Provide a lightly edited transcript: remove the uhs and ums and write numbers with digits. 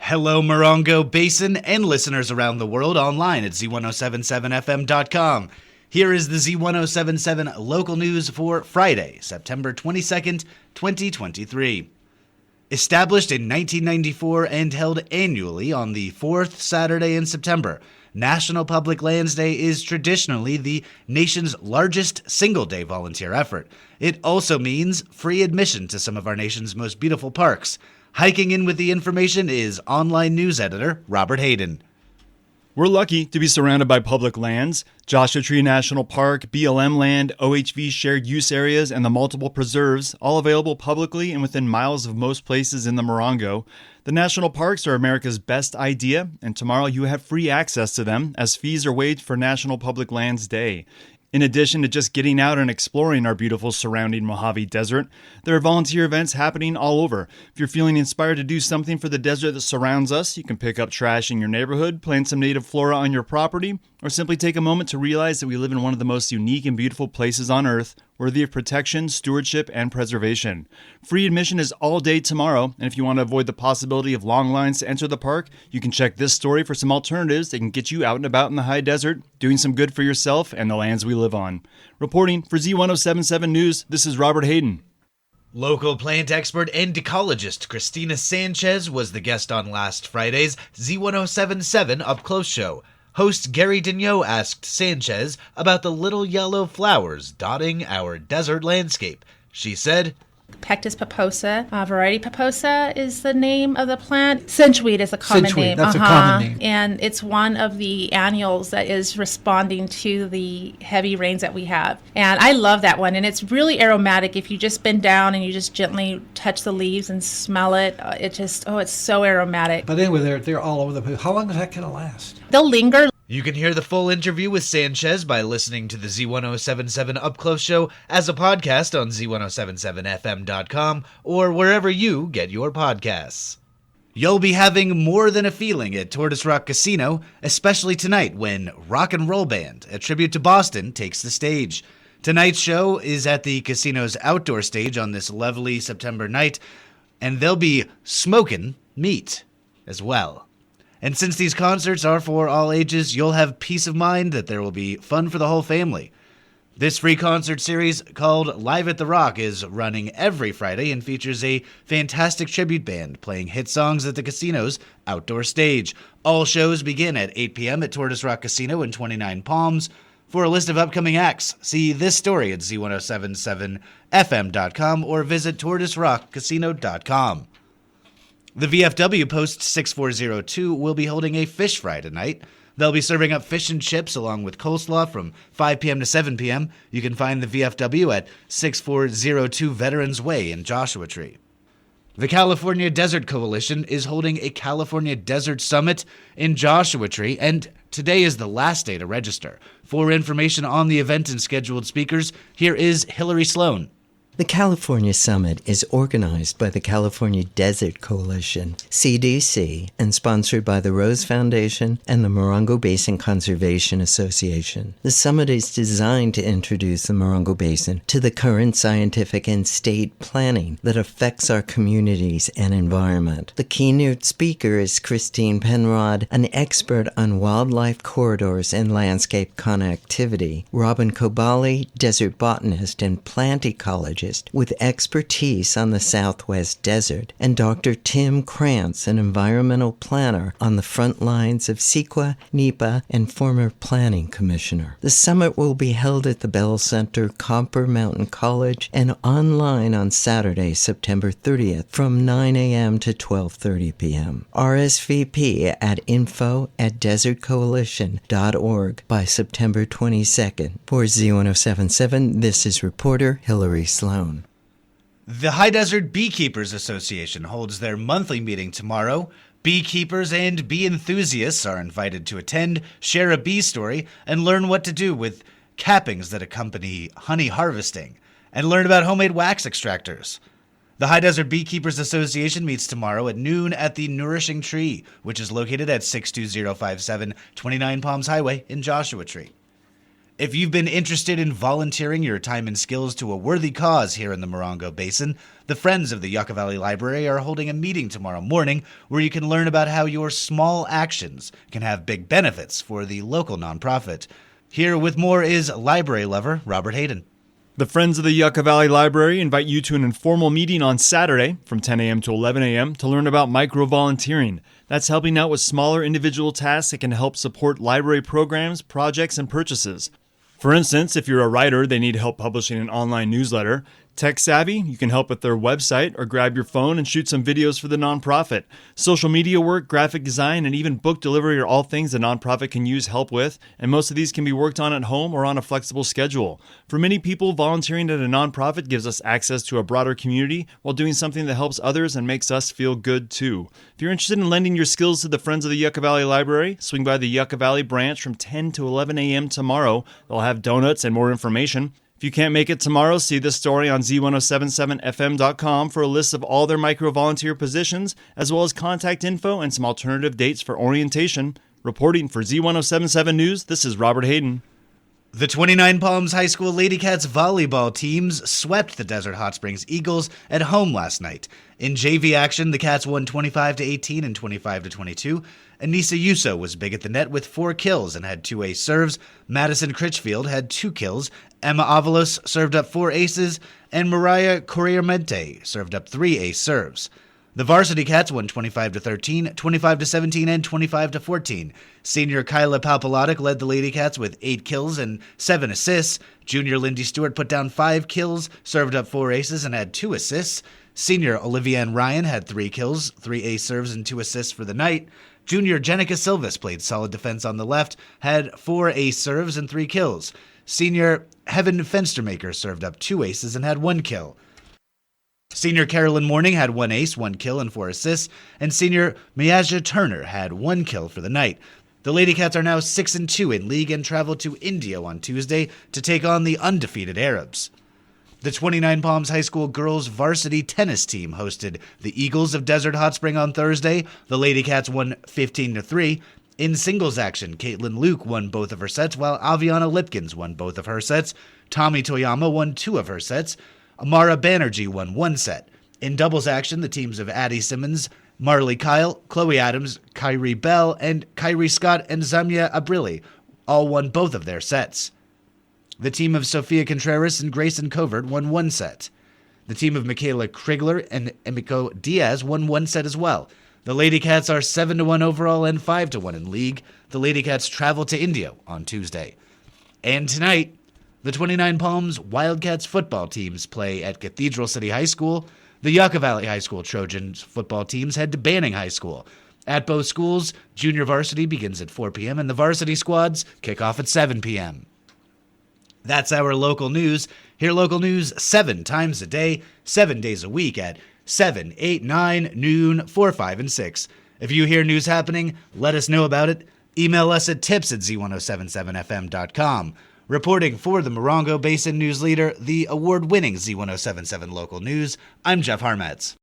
Hello, Morongo Basin and listeners around the world online at Z107.7fm.com. Here is the Z107.7 local news for Friday, September 22nd, 2023. Established in 1994 and held annually on the fourth Saturday in September, National Public Lands Day is traditionally the nation's largest single-day volunteer effort. It also means free admission to some of our nation's most beautiful parks. Hiking in with the information is online news editor Robert Hayden. We're lucky to be surrounded by public lands. Joshua Tree National Park, BLM land, OHV shared use areas, and the multiple preserves, all available publicly and within miles of most places in the Morongo. The national parks are America's best idea, and tomorrow you have free access to them as fees are waived for National Public Lands Day. In addition to just getting out and exploring our beautiful surrounding Mojave Desert, there are volunteer events happening all over. If you're feeling inspired to do something for the desert that surrounds us, you can pick up trash in your neighborhood, plant some native flora on your property, or simply take a moment to realize that we live in one of the most unique and beautiful places on Earth, worthy of protection, stewardship, and preservation. Free admission is all day tomorrow, and if you want to avoid the possibility of long lines to enter the park, you can check this story for some alternatives that can get you out and about in the high desert, doing some good for yourself and the lands we live on. Reporting for Z107.7 News, this is Robert Hayden. Local plant expert and ecologist Christina Sanchez was the guest on last Friday's Z107.7 Up Close show. Host Gary Daigneault asked Sanchez about the little yellow flowers dotting our desert landscape. She said, Pectus paposa, variety paposa is the name of the plant. Cinchweed is a common name. That's a common name. And it's one of the annuals that is responding to the heavy rains that we have. And I love that one. And it's really aromatic. If you just bend down and you just gently touch the leaves and smell it, it's so aromatic. But anyway, they're all over the place. How long is that going to last? They'll linger. You can hear the full interview with Sanchez by listening to the Z107.7 Up Close show as a podcast on Z107.7fm.com or wherever you get your podcasts. You'll be having more than a feeling at Tortoise Rock Casino, especially tonight when Rock and Roll Band, a tribute to Boston, takes the stage. Tonight's show is at the casino's outdoor stage on this lovely September night, and they'll be smoking meat as well. And since these concerts are for all ages, you'll have peace of mind that there will be fun for the whole family. This free concert series called Live at the Rock is running every Friday and features a fantastic tribute band playing hit songs at the casino's outdoor stage. All shows begin at 8 p.m. at Tortoise Rock Casino in 29 Palms. For a list of upcoming acts, see this story at Z107.7fm.com or visit tortoiserockcasino.com. The VFW Post 6402 will be holding a fish fry tonight. They'll be serving up fish and chips along with coleslaw from 5 p.m. to 7 p.m. You can find the VFW at 6402 Veterans Way in Joshua Tree. The California Desert Coalition is holding a California Desert Summit in Joshua Tree, and today is the last day to register. For information on the event and scheduled speakers, here is Hillary Sloan. The California Summit is organized by the California Desert Coalition, CDC, and sponsored by the Rose Foundation and the Morongo Basin Conservation Association. The summit is designed to introduce the Morongo Basin to the current scientific and state planning that affects our communities and environment. The keynote speaker is Christine Penrod, an expert on wildlife corridors and landscape connectivity, Robin Kobali, desert botanist and plant ecologist, with expertise on the Southwest Desert, and Dr. Tim Krantz, an environmental planner on the front lines of CEQA, NEPA, and former planning commissioner. The summit will be held at the Bell Center, Copper Mountain College, and online on Saturday, September 30th from 9 a.m. to 12:30 p.m. RSVP at info@desertcoalition.org by September 22nd. For Z107.7, this is reporter Hillary Sloan. The High Desert Beekeepers Association holds their monthly meeting tomorrow. Beekeepers and bee enthusiasts are invited to attend, share a bee story, and learn what to do with cappings that accompany honey harvesting, and learn about homemade wax extractors. The High Desert Beekeepers Association meets tomorrow at noon at the Nourishing Tree, which is located at 62057 29 Palms Highway in Joshua Tree. If you've been interested in volunteering your time and skills to a worthy cause here in the Morongo Basin, the Friends of the Yucca Valley Library are holding a meeting tomorrow morning where you can learn about how your small actions can have big benefits for the local nonprofit. Here with more is library lover Robert Hayden. The Friends of the Yucca Valley Library invite you to an informal meeting on Saturday from 10 a.m. to 11 a.m. to learn about micro-volunteering. That's helping out with smaller individual tasks that can help support library programs, projects, and purchases. For instance, if you're a writer, they need help publishing an online newsletter. Tech savvy, you can help with their website or grab your phone and shoot some videos for the nonprofit. Social media work, graphic design, and even book delivery are all things the nonprofit can use help with, and most of these can be worked on at home or on a flexible schedule. For many people, volunteering at a nonprofit gives us access to a broader community while doing something that helps others and makes us feel good too. If you're interested in lending your skills to the Friends of the Yucca Valley Library, swing by the Yucca Valley branch from 10 to 11 a.m. tomorrow. They'll have donuts and more information. If you can't make it tomorrow, see this story on Z107.7fm.com for a list of all their micro-volunteer positions, as well as contact info and some alternative dates for orientation. Reporting for Z107.7 News, this is Robert Hayden. The 29 Palms High School Lady Cats volleyball teams swept the Desert Hot Springs Eagles at home last night. In JV action, the Cats won 25-18 and 25-22. Anissa Yuso was big at the net with 4 kills and had 2 ace serves. Madison Critchfield had 2 kills. Emma Avalos served up 4 aces, and Mariah Corriamente served up 3 ace serves. The varsity Cats won 25-13, 25-17, and 25-14. Senior Kyla Palpalatic led the Lady Cats with 8 kills and 7 assists. Junior Lindy Stewart put down 5 kills, served up 4 aces, and had 2 assists. Senior Olivia Ann Ryan had 3 kills, 3 ace serves, and 2 assists for the night. Junior Jenica Silvis played solid defense on the left, had 4 ace serves and 3 kills. Senior Heaven Fenstermaker served up 2 aces and had 1 kill. Senior Carolyn Morning had 1 ace, 1 kill, and 4 assists, and Senior Miaja Turner had 1 kill for the night. The Lady Cats are now 6-2 in league and travel to India on Tuesday to take on the undefeated Arabs. The 29 Palms High School girls varsity tennis team hosted the Eagles of Desert Hot Spring on Thursday. The Lady Cats won 15-3. In singles action, Caitlin Luke won both of her sets, while Aviana Lipkins won both of her sets. Tommy Toyama won 2 of her sets. Amara Banerjee won 1 set. In doubles action, the teams of Addie Simmons, Marley Kyle, Chloe Adams, Kyrie Bell, and Kyrie Scott and Zamia Abrilli all won both of their sets. The team of Sophia Contreras and Grayson Covert won 1 set. The team of Michaela Krigler and Emiko Diaz won 1 set as well. The Lady Cats are 7-1 overall and 5-1 in league. The Lady Cats travel to India on Tuesday. And tonight, the 29 Palms Wildcats football teams play at Cathedral City High School. The Yucca Valley High School Trojans football teams head to Banning High School. At both schools, junior varsity begins at 4 p.m. and the varsity squads kick off at 7 p.m. That's our local news. Hear local news 7 times a day, 7 days a week at 7, 8, 9, noon, 4, 5, and 6. If you hear news happening, let us know about it. Email us at tips@z1077fm.com. Reporting for the Morongo Basin News Leader, the award-winning Z1077 Local News, I'm Jeff Harmetz.